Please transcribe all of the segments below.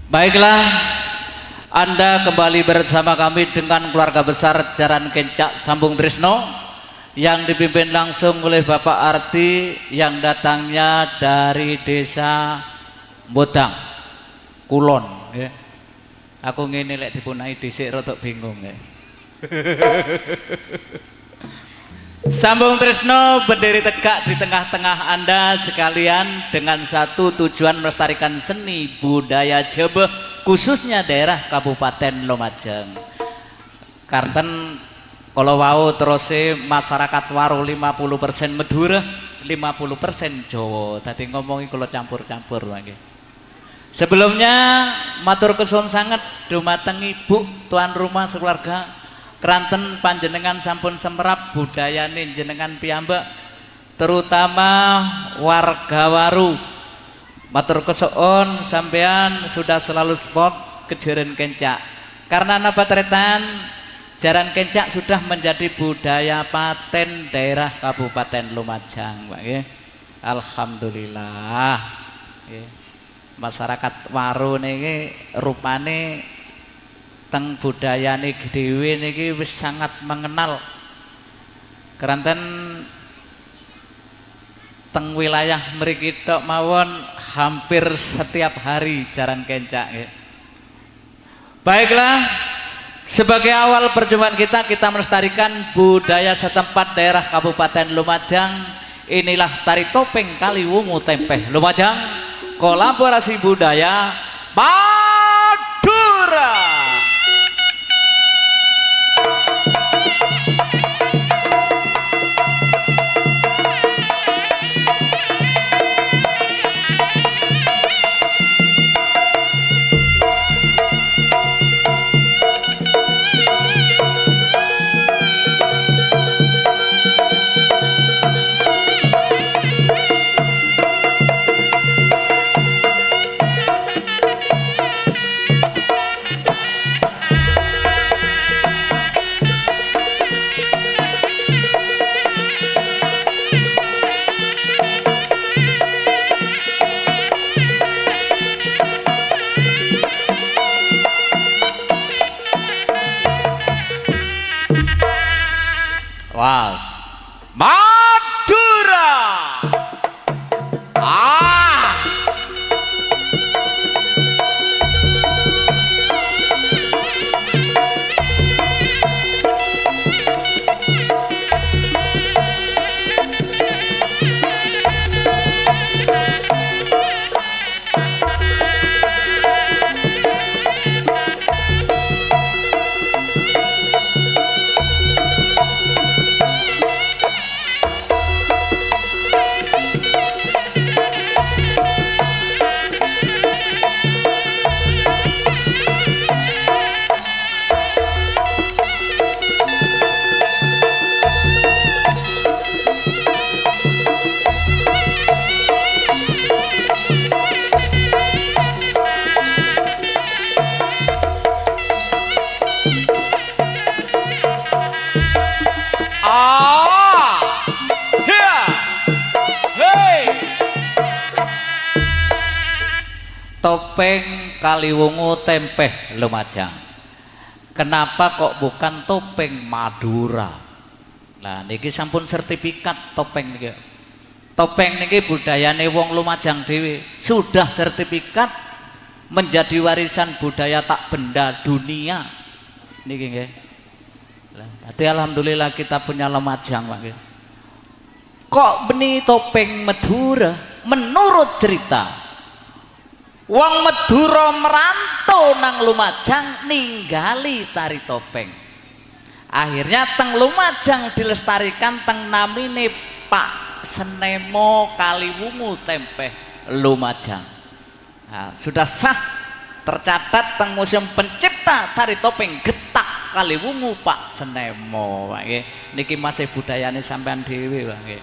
Baiklah, Anda kembali bersama kami dengan keluarga besar Jaran Kencak Sambung Tresno yang dipimpin langsung oleh Bapak Arti yang datangnya dari desa Bodang Kulon ya. Aku ngene lek dipunai dhisik rodok bingung ya. Sambung Tresno berdiri tegak di tengah-tengah Anda sekalian dengan satu tujuan melestarikan seni budaya Jawa khususnya daerah Kabupaten Lumajang. Karten kalau wau terus masyarakat waru 50% Madura, 50% Jawa. Tadi ngomongi kalau campur-campur lagi. Sebelumnya matur kesuwun sanget dumateng Ibu tuan rumah sekeluarga Kranten panjenengan sampun semerap budayane jenengan piyambak terutama warga waru. Matur kesuwun sampean sudah selalu sport ke Jaran Kencak. Karena napa tretan Jaran Kencak sudah menjadi budaya paten daerah Kabupaten Lumajang, Pak nggih. Alhamdulillah. Nggih. Masyarakat waru niki rupane teng budayane dhewe niki wis sangat mengenal. Keranten teng wilayah mriki tok mawon hampir setiap hari Jaran Kencak nggih. Baiklah, sebagai awal perjumpaan kita melestarikan budaya setempat daerah Kabupaten Lumajang. Inilah tari topeng Kaliwungu Tempeh Lumajang, kolaborasi budaya Madura. Was Madura. Topeng Kaliwungu Tempeh Lumajang. Kenapa kok bukan topeng Madura? Nah niki sampun sertifikat topeng niki. Topeng niki budayane wong Lumajang dhewe. Sudah sertifikat menjadi warisan budaya tak benda dunia. Niki nggih. Jadi alhamdulillah kita punya Lumajang, Pak nggih. Kok beni topeng Madura? Menurut cerita wong Madura merantau nang Lumajang ninggali tari topeng. Akhirnya teng Lumajang dilestarikan teng namine Pak Senemo Kaliwungu Tempeh Lumajang. Nah, sudah sah tercatat teng Museum Pencipta Tari Topeng Getak Kaliwungu Pak Senemo. Pak nggih. Niki masih budayane sampean dhewe, Pak nggih.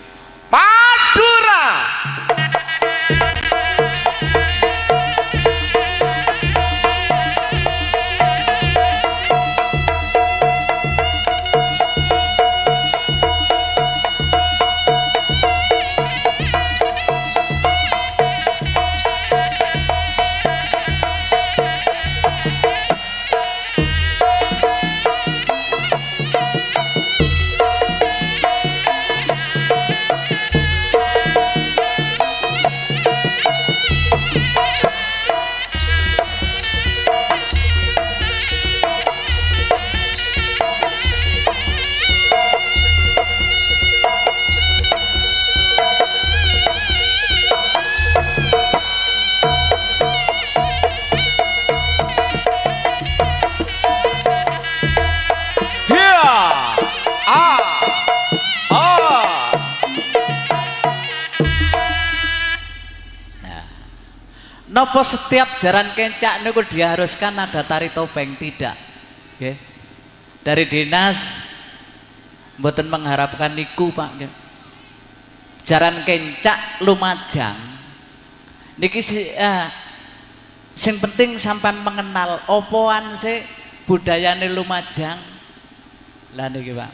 Madura. Napa setiap jaran kencak niku diharuskan ada tari topeng? Tidak. Nggih. Dari dinas mboten mengharapkan niku, Pak. Jaran kencak Lumajang niki sing penting sampean mengenal opoan sih budayane Lumajang. Lah niki, Pak.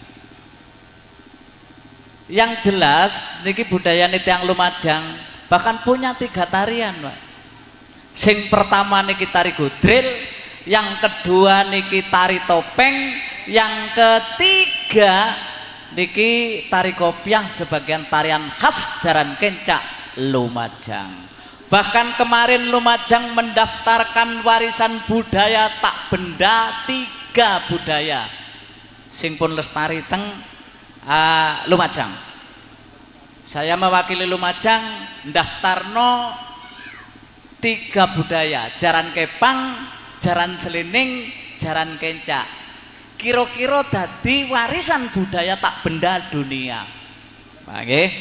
Yang jelas niki budayane tiyang Lumajang bahkan punya 3 tarian, Pak. Sing pertama niki tari godril, yang kedua niki tari topeng, yang ketiga niki tari kopiah sebagian tarian khas jaran kencak Lumajang. Bahkan kemarin Lumajang mendaftarkan warisan budaya tak benda 3 budaya sing pun lestari teng Lumajang. Saya mewakili Lumajang ndaftarno 3 budaya, jaran kepang, jaran selining, jaran kencak. Kira-kira dadi warisan budaya tak benda dunia. Oke.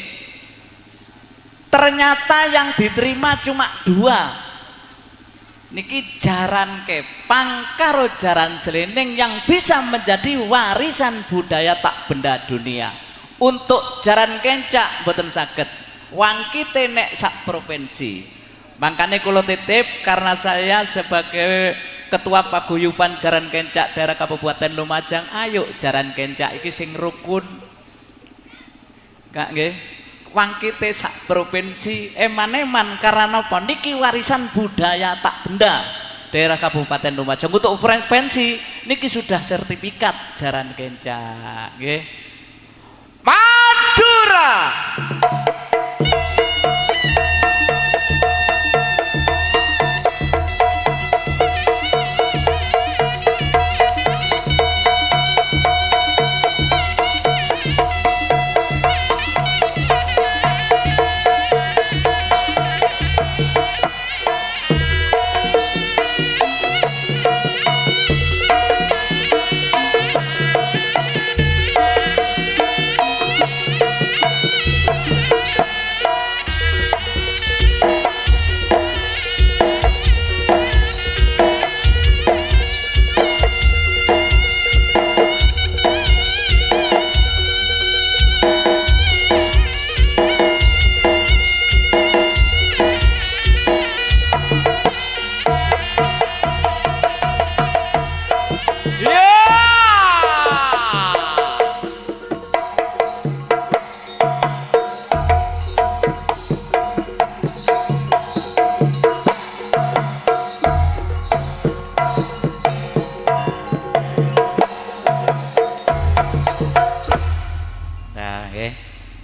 Ternyata yang diterima cuma 2. Niki jaran kepang karo jaran selining yang bisa menjadi warisan budaya tak benda dunia. Untuk jaran kencak mboten saged. Wangkite nek sak provinsi. Makanya kula titip karena saya sebagai Ketua Paguyuban Jaran Kencak daerah Kabupaten Lumajang, ayo jaran kencak iki sing rukun. Kak nggih, wangkite sak provinsi eman-eman karena napa niki warisan budaya tak benda daerah Kabupaten Lumajang. Untuk provinsi niki sudah sertifikat jaran kencak nggih. Madura.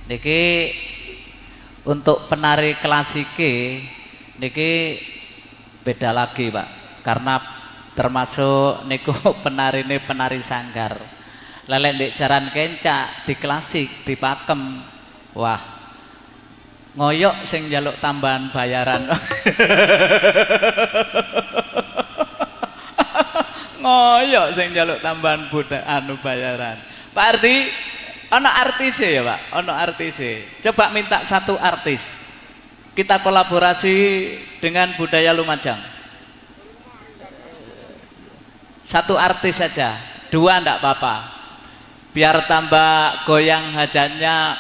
Niki untuk penari klasike niki beda lagi, Pak, karena termasuk niku penari ini penari sanggar. Lelek di jaran kencak di klasik di pakem, wah ngoyok sing njaluk tambahan bayaran. Ngoyok sing njaluk tambahan bayaran. Pak Arti ono artis ya, Pak, ono artis. Coba minta 1 artis. Kita kolaborasi dengan budaya Lumajang. 1 artis saja, 2 enggak apa-apa. Biar tambah goyang hajatnya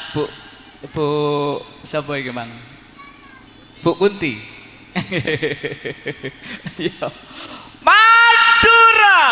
Bu sapa iki, Mang? Bu Kunti. Madura.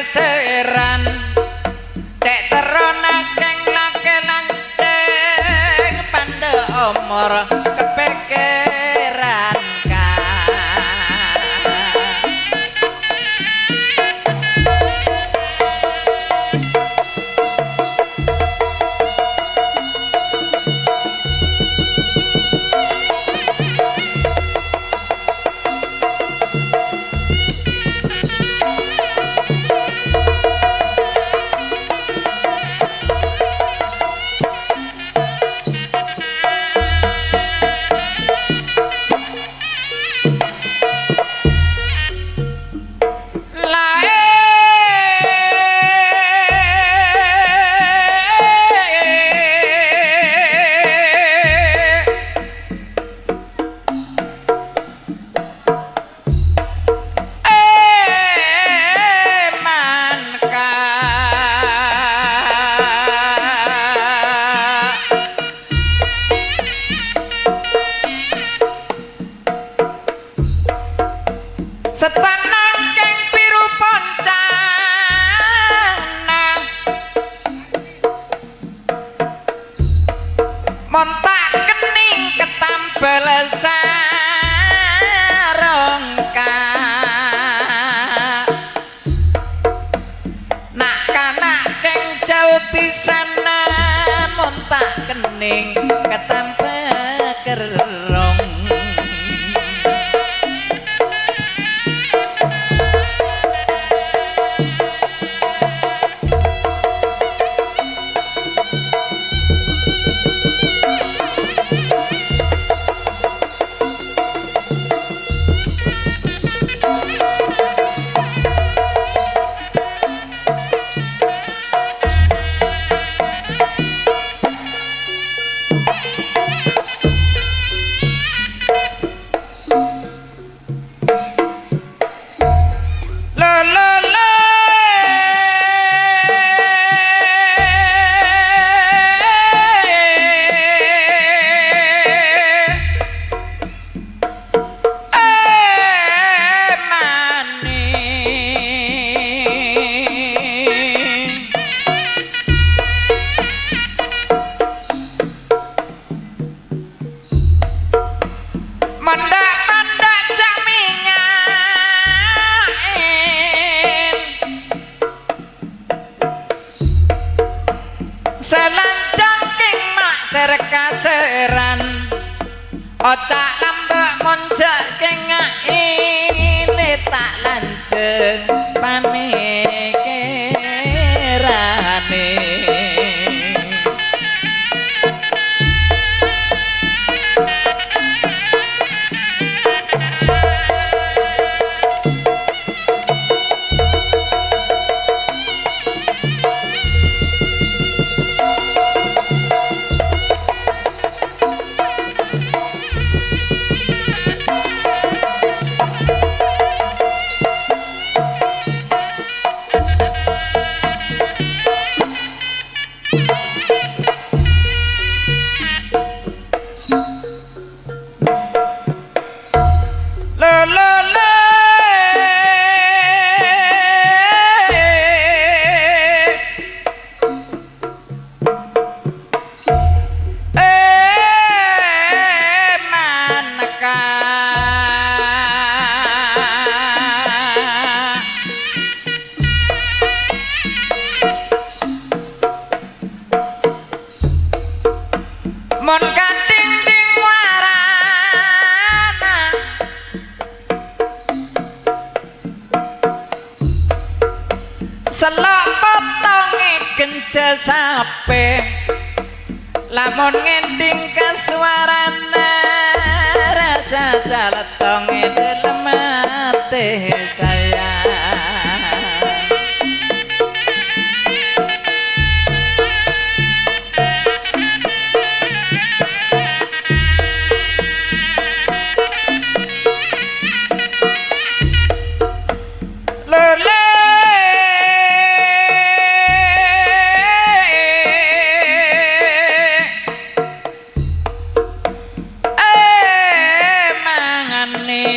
kaseran cek terona keng lake lanceng pande omor kepekeran setanang keng piru poncana montak kening ketambel sarongka nak kanak keng jauh di sana montak kening ketambel kerong mandak-mandak jamingain selang jangking mak serkaseran ocak lambek monjak kengain tak lanjeng pamikirane mon kanding ding warana selok potonge genje sape lamun ngending kasuarana rasa jaletonge dalem ati sayang mangane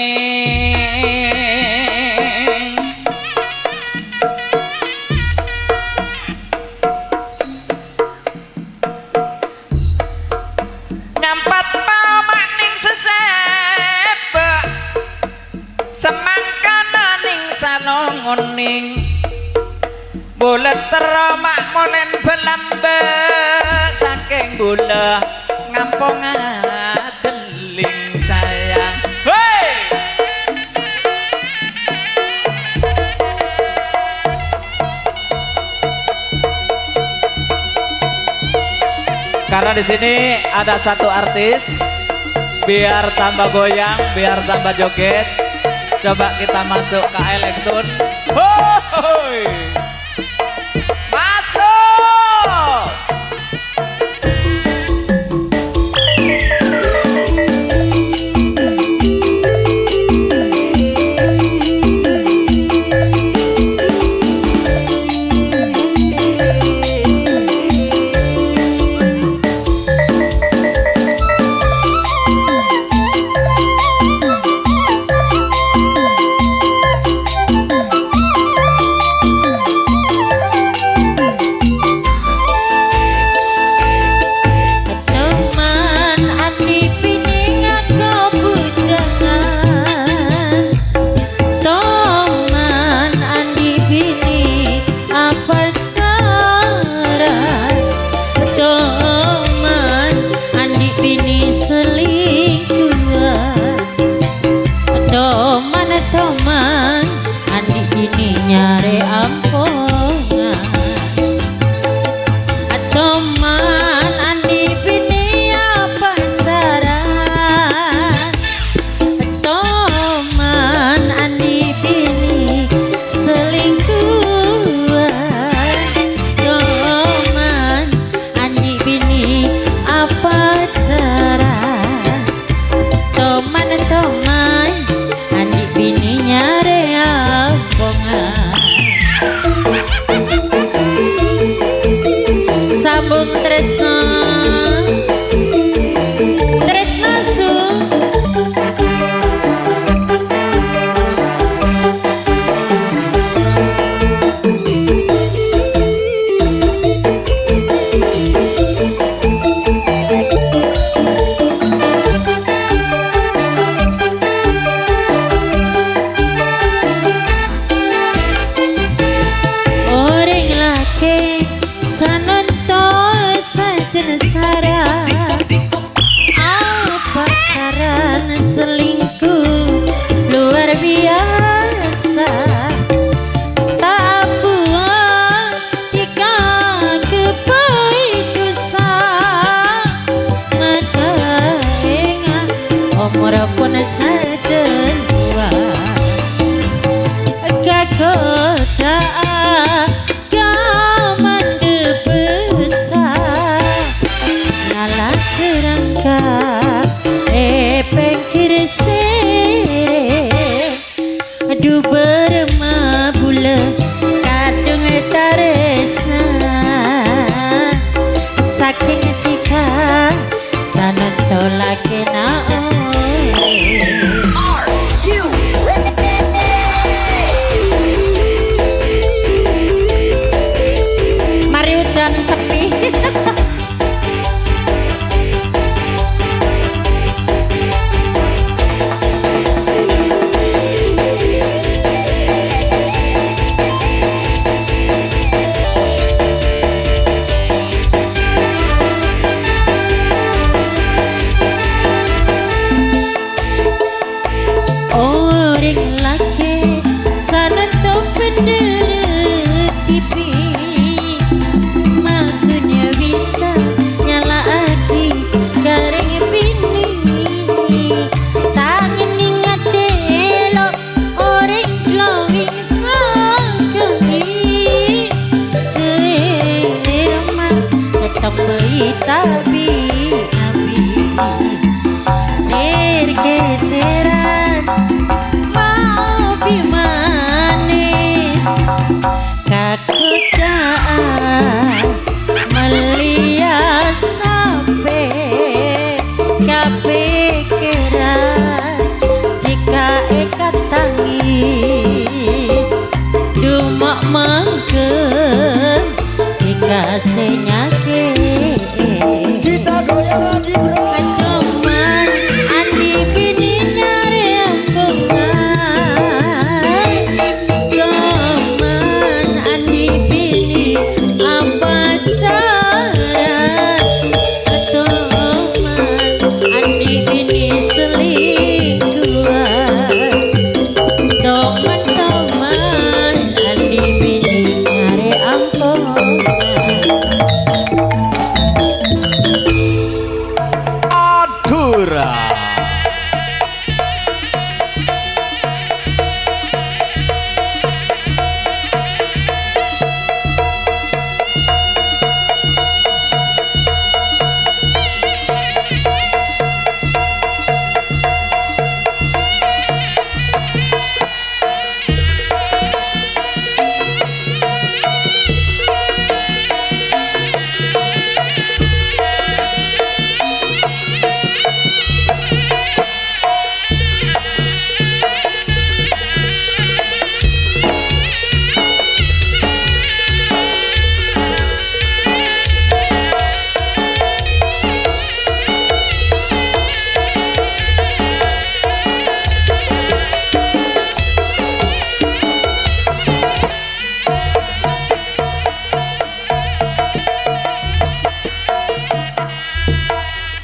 Ngampat pamak ning sesebek semangkana ning sanongoning bulet teromak molen belambe saking gula ngampung ajeling sayang. Hei! Karena di sini ada satu artis, biar tambah goyang, biar tambah joget, coba kita masuk ke elektron. Hoi! Masuk!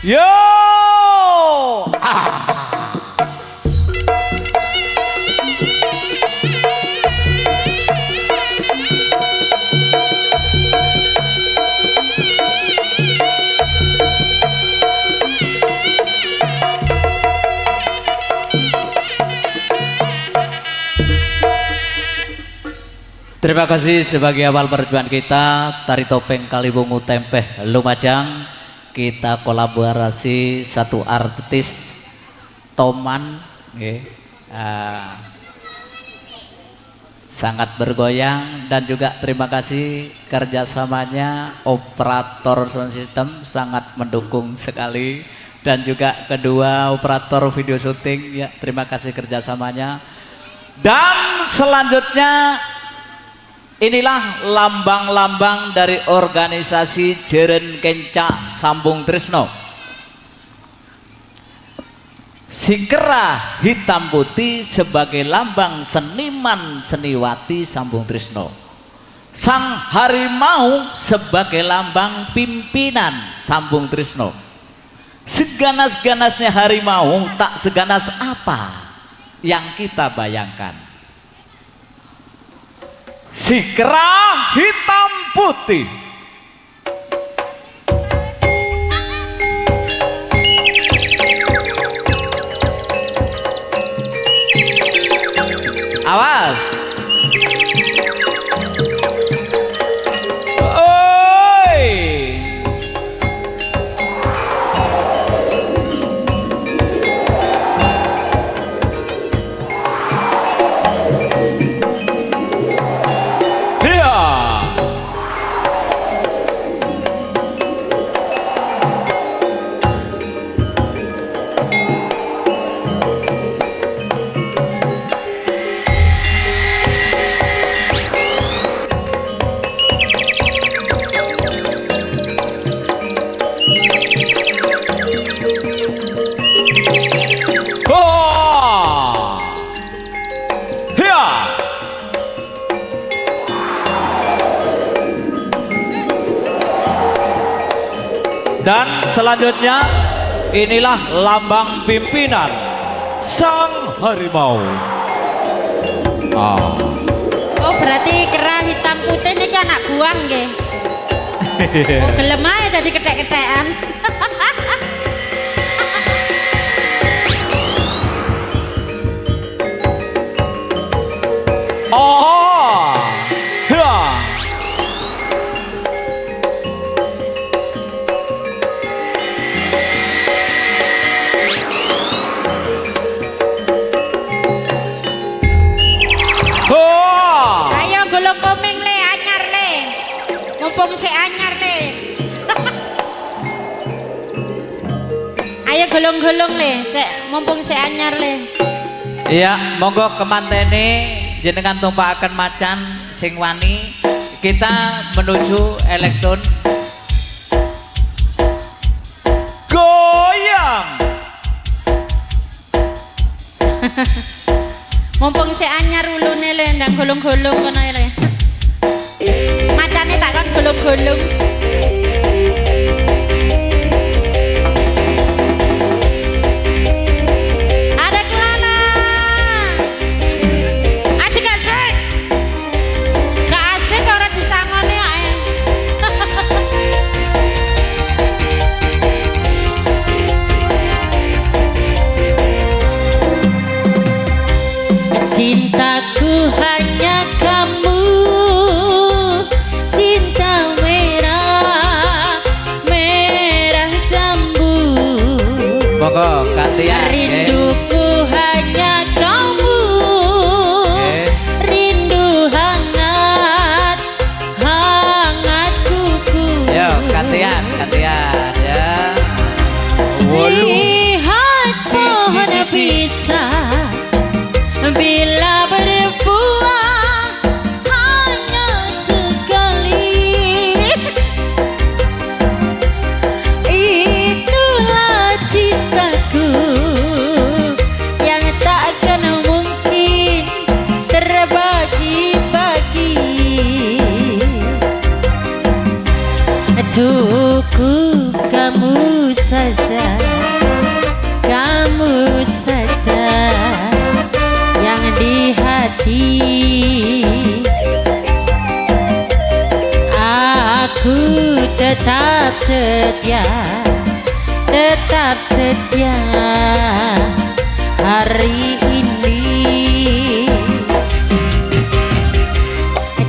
Yo! Ah. Terima kasih sebagai awal perjuangan kita tari topeng Kaliwungu Tempeh Lumajang. Kita kolaborasi satu artis Toman, sangat bergoyang, dan juga terima kasih kerjasamanya operator sound system sangat mendukung sekali, dan juga kedua operator video syuting ya terima kasih kerjasamanya. Dan selanjutnya inilah lambang-lambang dari organisasi Jeren Kenca Sambung Trisno. Sikera hitam putih sebagai lambang seniman seniwati Sambung Trisno. Sang harimau sebagai lambang pimpinan Sambung Trisno. Seganas-ganasnya harimau tak seganas apa yang kita bayangkan. Sikera hitam putih. Awas. Oi. Dan selanjutnya inilah lambang pimpinan sang harimau. Oh berarti kera hitam putih ini anak buang nggih. Oh gelem ae dadi kethek-kethekan. Oh. Ya. Ayo golong komeng le anyar le. Mumpung si anyar le. Ayo golong-golong le, cek mumpung si anyar le. Iya, monggo kemantene jenengan tumpakaken macan sing wani. Kita menuju elektron. Goyang. Mumpung si anyar ulune le ndang golong-golong kono le. Macane tak kon golong-golong. Ada kelana. Asik-asik. Gak asik ora disangoni ae. Cintaku hanya kamu, cinta merah, merah jambu. Monggo gantian. Rinduku hanya kamu, rindu hangat, hangat kuku. Yo, gantian ya. Lihat pohon pisang bila berbuah hanya sekali, itulah cintaku yang takkan mungkin terbagi-bagi. Cukup kamu saja, kamu saja yang di hati. Aku tetap setia, tetap setia hari ini.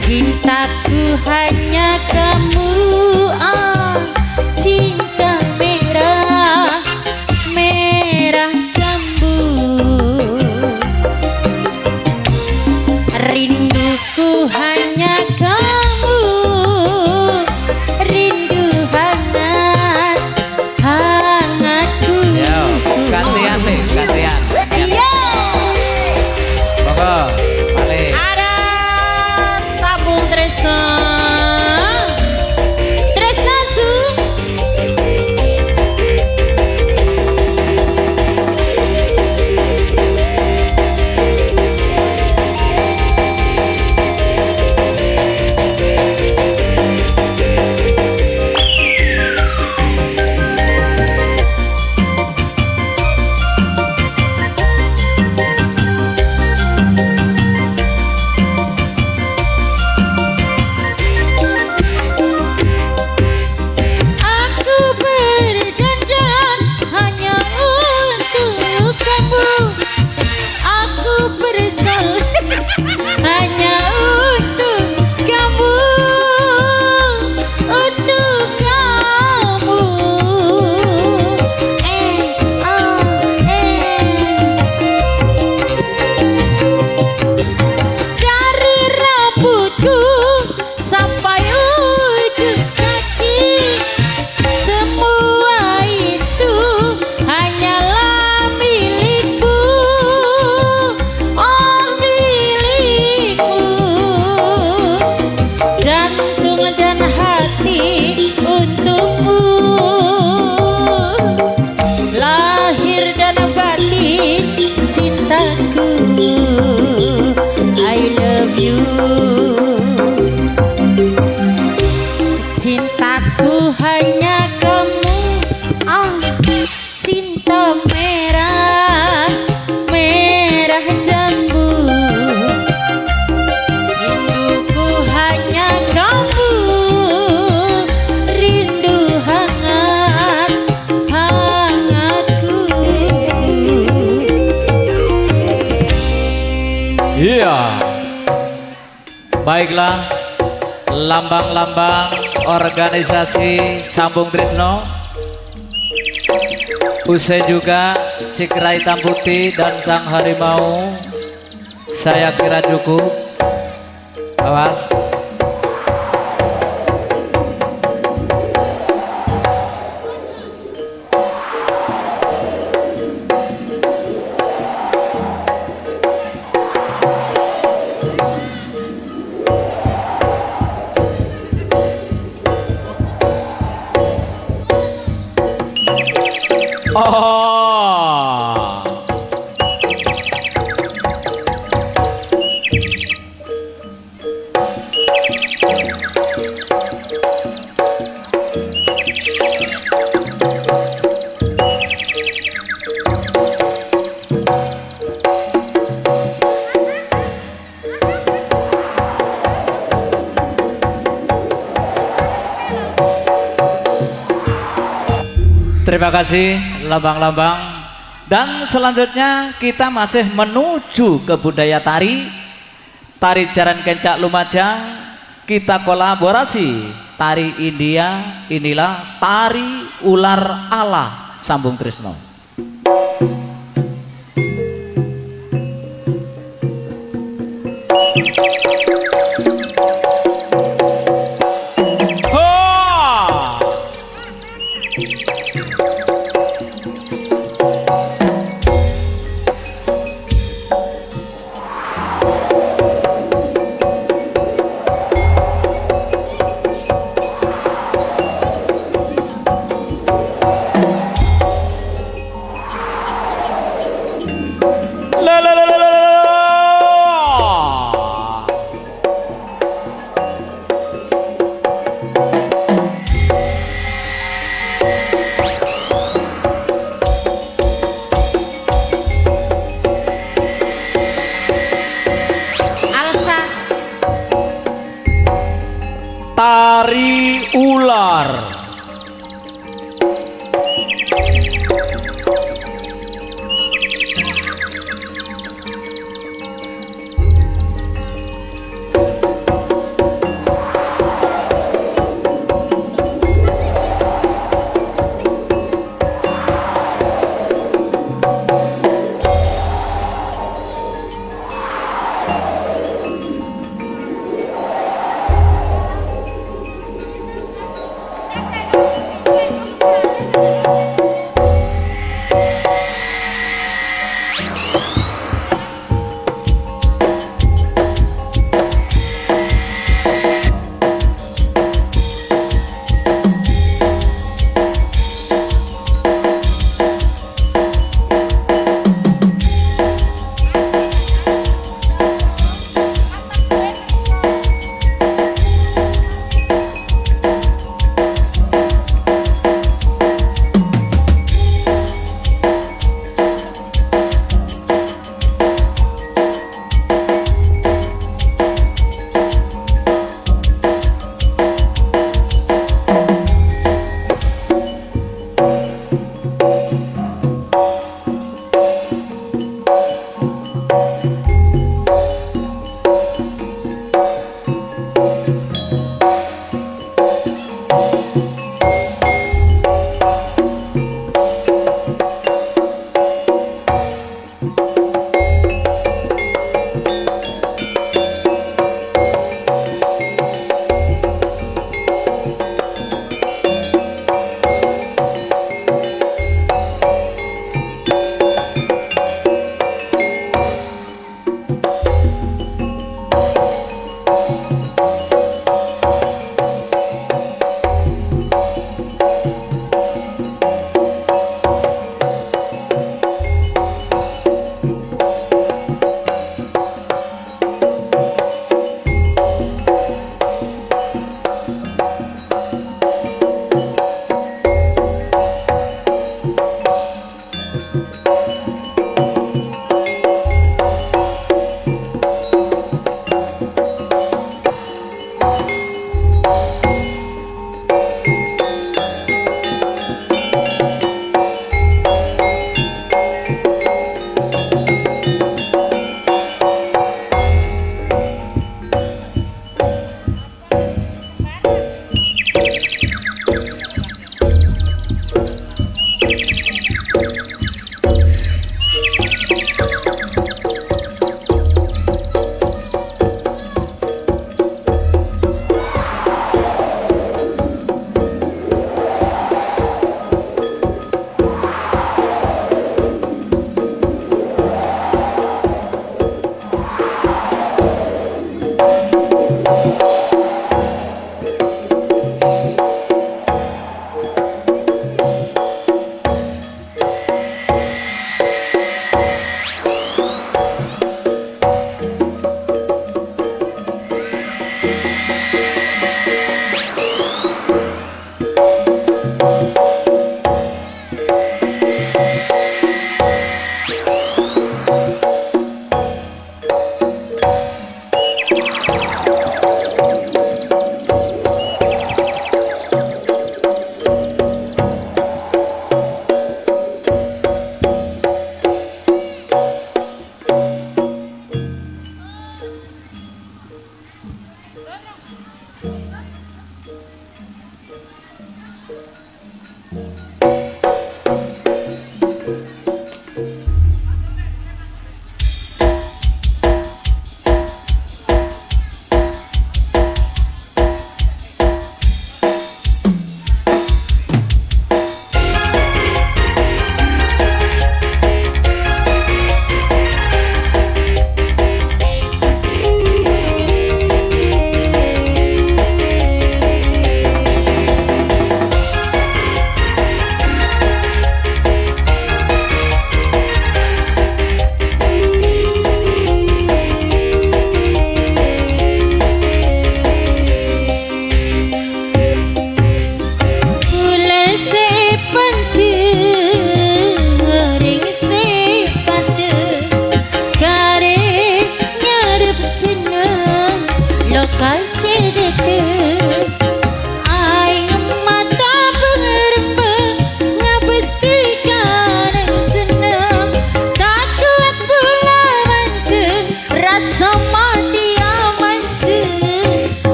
Cintaku hanya kamu, cinta merah, merah jambu. Rinduku hanya kamu, rindu hangat, hangatku. Yo, gantian nih, gantian. Iya. Monggo, balik. Ada Sambung Tresno, Tresno Su. Aku berdandan hanya untuk kamu. Aku bersalah hanya untuk kamu, untuk kamu. Dari rambutku sampai ujung kaki, semua itu hanyalah milikmu, oh milikmu. Jantung dan hati untukmu, lahir dan batin cintaku. I love you. Cintaku hanya kamu, cinta merah, merah jambu. Rinduku hanya kamu, rindu hangat, hangatku. Iya. Baiklah, lambang-lambang organisasi Sambung Tresno. Usai juga si kera hitam putih dan sang harimau. Saya kira cukup. Awas. Oh. Terima kasih lambang-lambang. Dan selanjutnya kita masih menuju ke budaya tari. Tari Jaran Kencak Lumajang. Kita kolaborasi tari India. Inilah tari ular ala Sambung Tresno.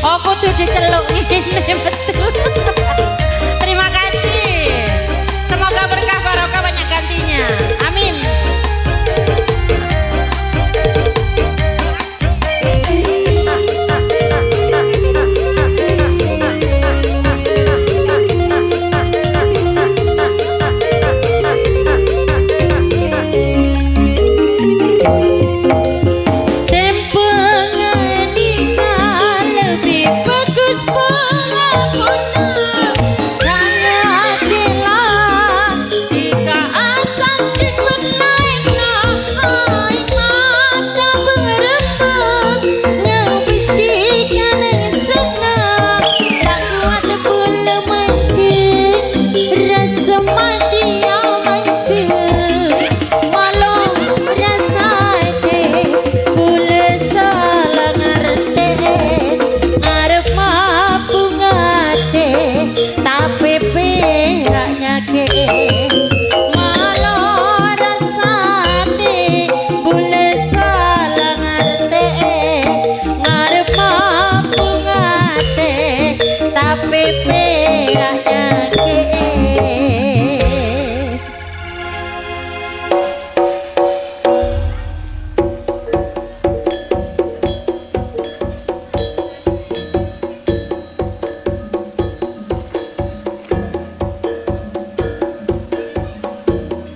Oh kudu diceluk ini betul. Terima kasih.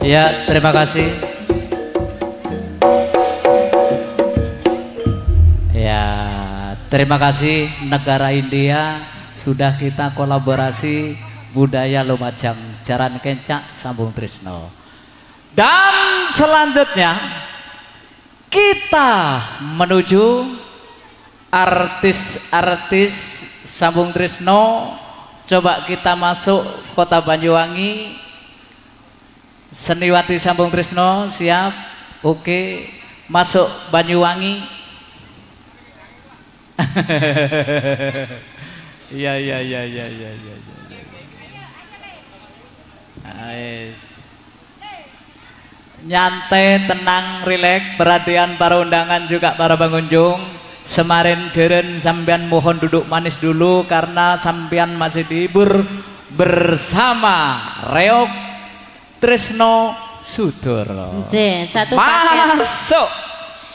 Ya, terima kasih. Ya, terima kasih negara India sudah kita kolaborasi budaya Lumajang Jaran Kencak Sambung Trisno. Dan selanjutnya kita menuju artis-artis Sambung Trisno. Coba kita masuk kota Banyuwangi. Seniwati Sambung Trisno siap? Oke, masuk Banyuwangi. Iya. Nice. Nyantai, tenang, rileks, perhatian para undangan juga para pengunjung. Semarin jeren sampean mohon duduk manis dulu karena sampean masih dihibur bersama Reok Trisno Sudoro. Satu paket. Masuk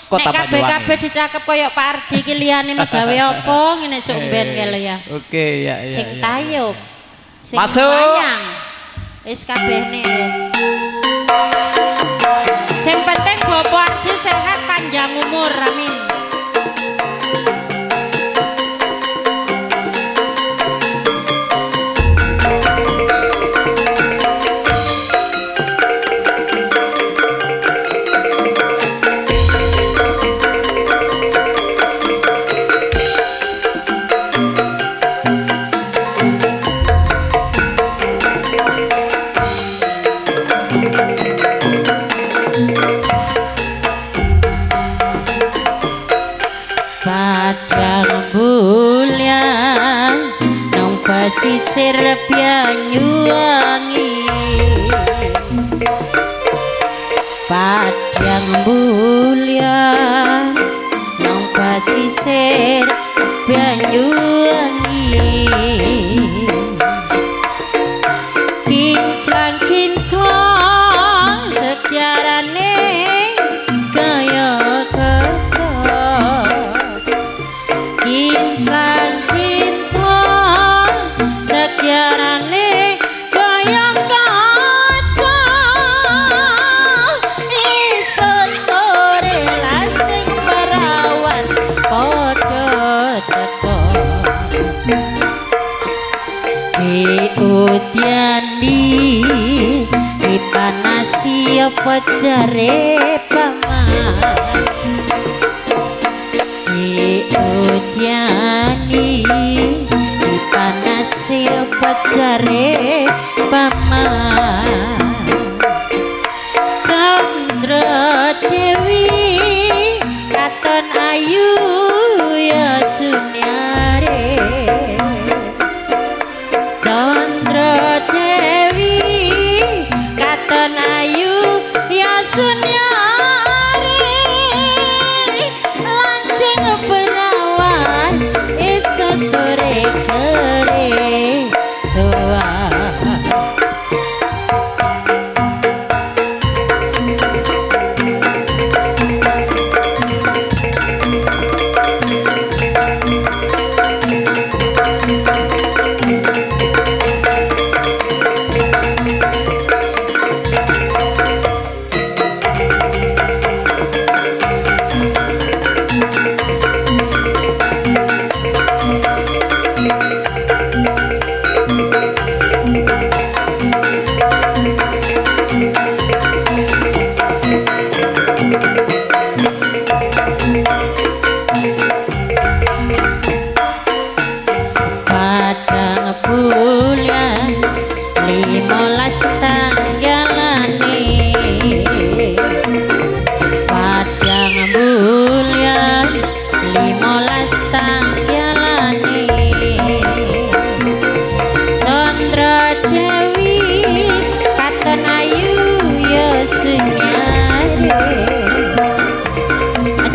kota Banyuwangi. Nek kabeh dicakep koyo Pak Ardi iki liyane megawe apa ngene sumben ke lho ya. Oke, ya. Sing tayub. Sing masuk. wayang. Wis kabehne wis. Sing penting Bapak Ardi sehat panjang umur, amin. Pesisir Banyuwangi, Padang Mulya nang pesisir Banyuwangi, kinclang-kinclang sejarane kaya kaca, kinclang-kinclang sejarane kaya kaca, iso sore lancing perawan padha teka diudyani dipanasi apa jare paman, diudyani dipanasi apa jare paman, Chandra Dewi katon ayu ya sunyare, Chandra Dewi katon ayu ya sunyare, lancing perawan iso sore kere tua. Padang bulan 15 tanggalane, Padang bulan 15 tanggalane, Chandra Dewi katon ayu ya sunyare,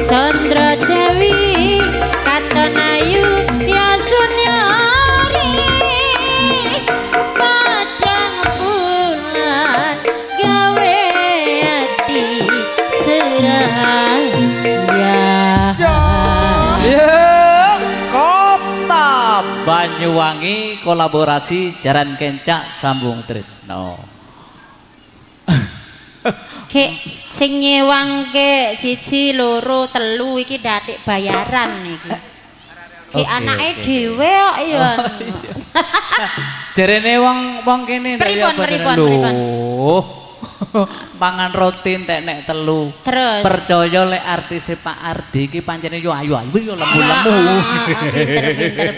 Chandra Dewi katon ayu ya sunyare, padang bulan gawe ati seraya. Ya, kota Banyuwangi kolaborasi Jaran Kencak Sambung Trisno. Ki sing nyewangke 1 2 3 iki datik bayaran iki. Ki anake dhewe kok ya. Jarene wong kene pripun. Pangan roti entek nek telu. Terus Percaya lek artise Pak Ardi iki pancene yo ayu-ayu yo lemu-lemu.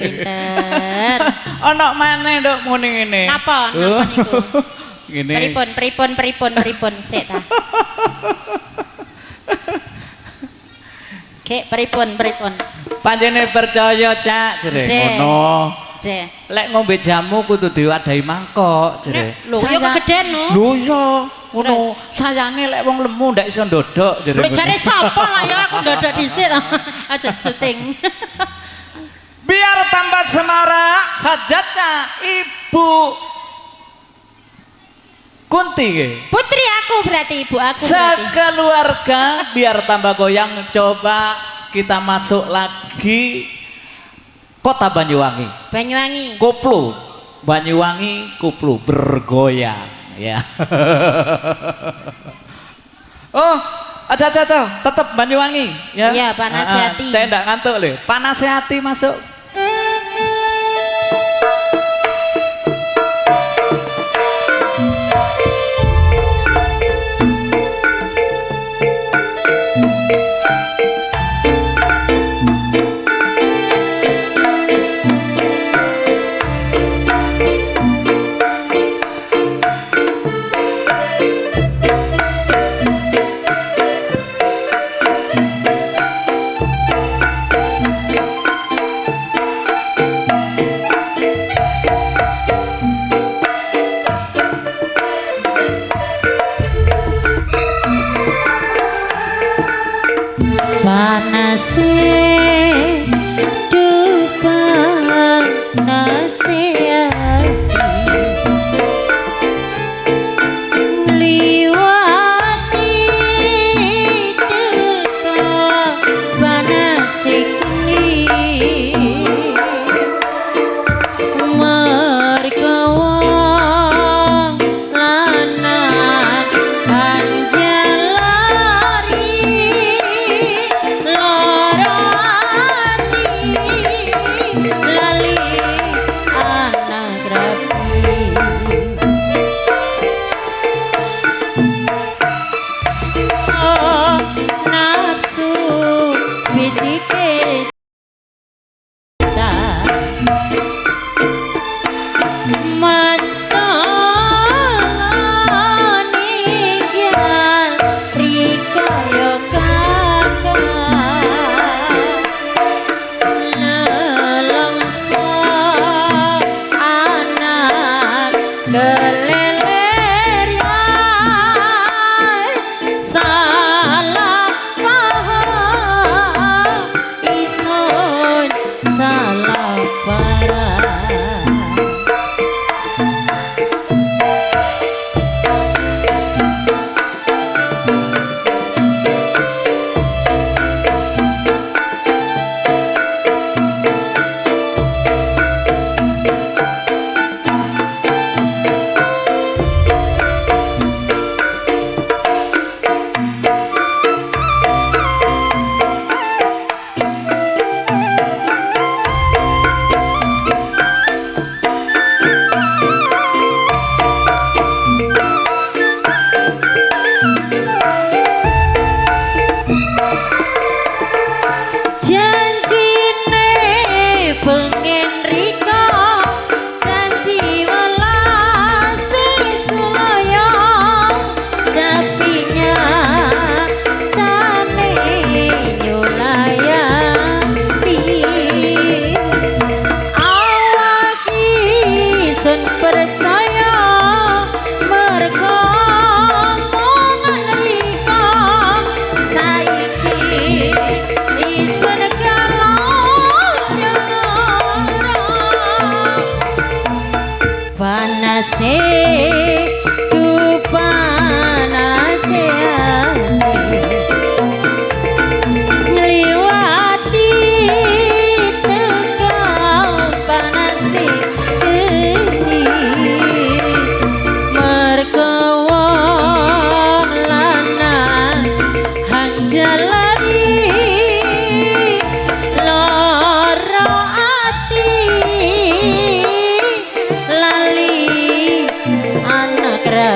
Pinter. Ana maneh nduk muni ngene. Napa niku? Ngene. Pripun sik ta. Kek pripun. Pancene percaya Cak jere ngono. Je. Lek ngombe jamu kudu diwadahi mangkok jere. Lho yo kegeden no. Lho iya ngono. Sayange lek wong lemu ndak iso ndodok jere. Lho jare sapa lah ya aku ndodok dhisik to. Aja syuting. Biar tambah semarak hajatnya Ibu Kunti. Putri aku berarti ibu aku berarti. Sekeluarga biar tambah goyang, coba kita masuk lagi Kota Banyuwangi. Koplo Banyuwangi koplo bergoyang ya. Oh, aja tetap Banyuwangi ya. Iya, Pak Nasihati. Saya enggak ngantuk loh. Pak Nasihati masuk.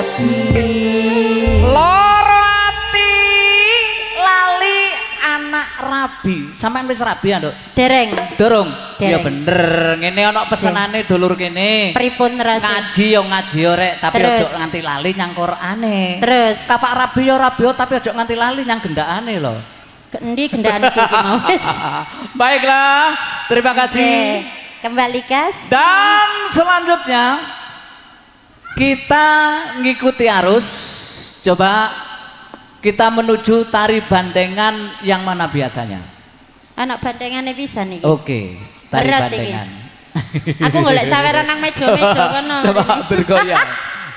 rabi. Loro ati lali anak rabi. Sampeyan wis rabi ya, Nduk? Dereng. Durung. Ya Dereng. bener. Ngene ana pesenane dulur kene. Pripun rasa? Ngaji yo rek, tapi Terus. ojo nganti lali nyang Qur'ane. Terus Kapak rabi yo tapi ojo nganti lali nyang gendakane lho. endi gendaan iki mau wis. Baiklah, terima kasih. Oke, kembali Kas. Dan selanjutnya kita ngikuti arus. Coba kita menuju tari bandengan yang mana biasanya? Anak bandengannya bisa nih. Oke, tari Berat iki. bandengan. Aku golek saweran nang meja-meja kono. Coba bergoyang.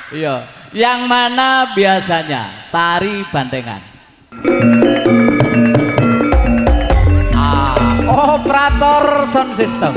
Iya, yang mana biasanya tari bandengan? Operator sound system.